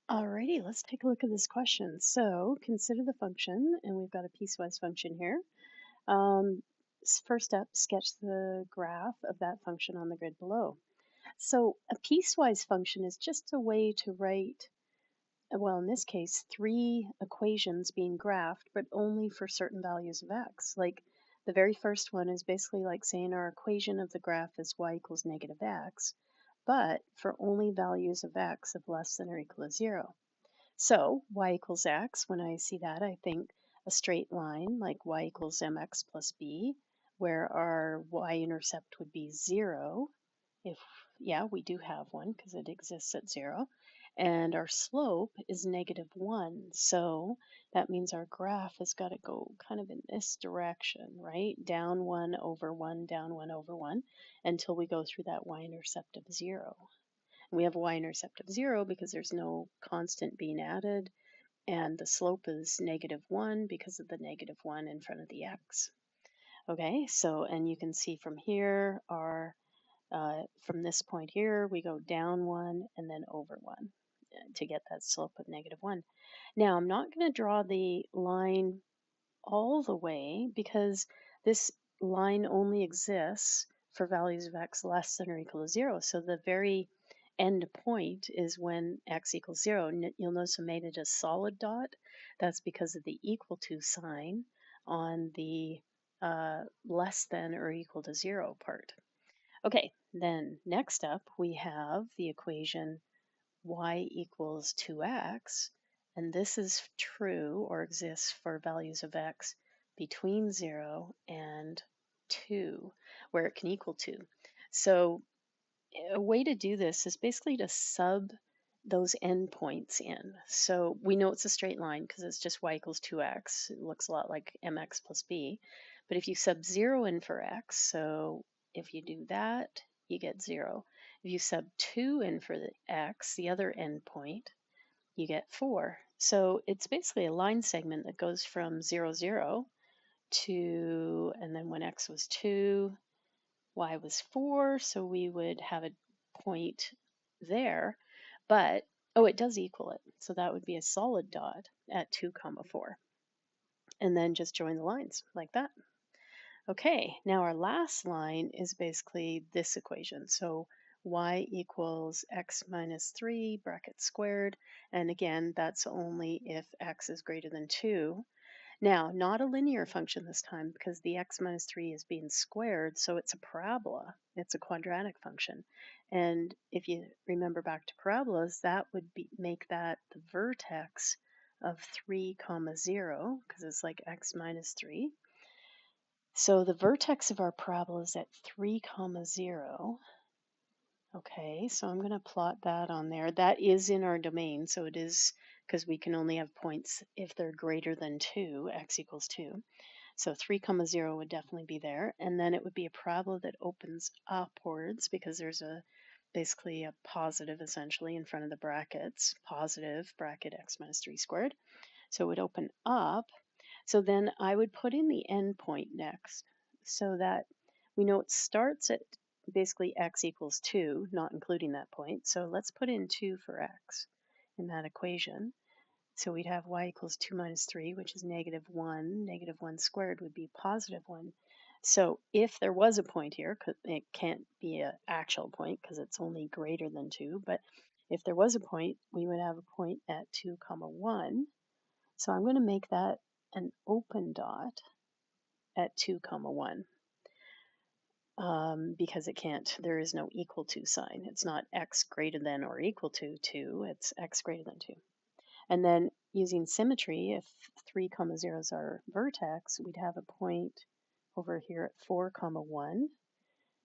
Alrighty, let's take a look at this question. So consider the function, and we've got a piecewise function here. Um, First up, sketch the graph of that function on the grid below. So a piecewise function is just a way to write, well, in this case, three equations being graphed, but only for certain values of x. Like the very first one is basically like saying our equation of the graph is y equals negative x, but for only values of x of less than or equal to 0. So y equals x, when I see that, I think a straight line like y equals mx plus b, where our y-intercept would be 0. If, yeah, we do have one because it exists at 0. And our slope is -1. So that means our graph has got to go kind of in this direction, right? Down 1 over 1, down 1 over 1, until we go through that y-intercept of 0. We have a y-intercept of 0 because there's no constant being added, and the slope is -1 because of the -1 in front of the x. Okay, so, and you can see from here, from this point here, we go down 1 and then over 1 to get that slope of -1. Now, I'm not going to draw the line all the way because this line only exists for values of x less than or equal to 0. So the very end point is when x equals 0. You'll notice I made it a solid dot. That's because of the equal to sign on the less than or equal to 0 part. Okay, then next up we have the equation y equals 2x, and this is true or exists for values of x between 0 and 2, where it can equal 2. So a way to do this is basically to sub those endpoints in. So we know it's a straight line because it's just y equals 2x. It looks a lot like mx plus b. But if you sub 0 in for x, so if you do that, you get 0. If you sub 2 in for the x, the other endpoint, you get 4. So it's basically a line segment that goes from 0, 0 to, and then when x was 2, y was 4, so we would have a point there, but, oh, it does equal it. So that would be a solid dot at 2 comma 4. And then just join the lines like that. Okay, now our last line is basically this equation. So y equals x minus 3 bracket squared. And again, that's only if x is greater than 2. Now, not a linear function this time because the x minus 3 is being squared, so it's a parabola. It's a quadratic function. And if you remember back to parabolas, that would make that the vertex of 3 comma 0 because it's like x minus 3. So the vertex of our parabola is at 3 comma 0. Okay, so I'm going to plot that on there. That is in our domain, so it is because we can only have points if they're greater than 2, x equals 2. So 3 comma 0 would definitely be there. And then it would be a parabola that opens upwards because there's basically a positive essentially in front of the brackets, positive bracket x minus 3 squared. So it would open up. So then I would put in the endpoint next so that we know it starts at basically x equals 2, not including that point. So let's put in 2 for x in that equation. So we'd have y equals 2 minus 3, which is -1. -1 squared would be +1. So if there was a point here, it can't be an actual point because it's only greater than 2, but if there was a point, we would have a point at 2 comma 1. So I'm going to make that an open dot at 2 comma 1 because there is no equal to sign. It's not x greater than or equal to 2, it's x greater than 2. And then using symmetry, if 3 comma 0 is our vertex, we'd have a point over here at 4 comma 1.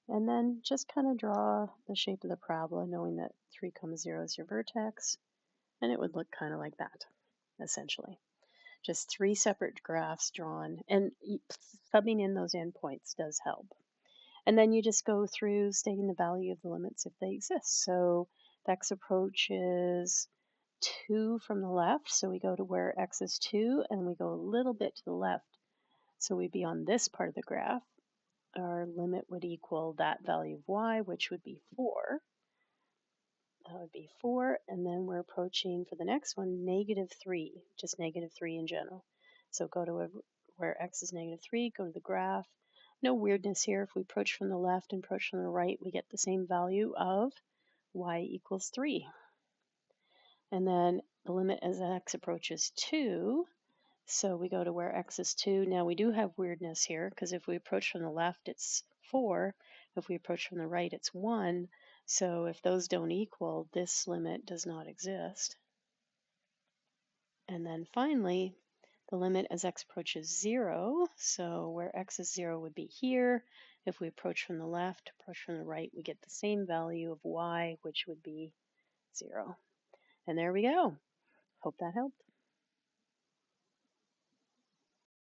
And then just kind of draw the shape of the parabola, knowing that 3 comma 0 is your vertex. And it would look kind of like that, essentially. Just 3 separate graphs drawn, and subbing in those endpoints does help. And then you just go through stating the value of the limits if they exist. So the x approach is 2 from the left, so we go to where x is 2, and we go a little bit to the left. So we'd be on this part of the graph. Our limit would equal that value of y, which would be 4. That would be 4. And then we're approaching for the next one, -3, just -3 in general. So go to where x is -3, go to the graph. No weirdness here. If we approach from the left and approach from the right, we get the same value of y equals 3. And then the limit as x approaches 2. So we go to where x is 2. Now we do have weirdness here because if we approach from the left, it's 4. If we approach from the right, it's 1. So if those don't equal, this limit does not exist. And then finally, the limit as x approaches 0. So where x is 0 would be here. If we approach from the left, approach from the right, we get the same value of y, which would be 0. And there we go. Hope that helped.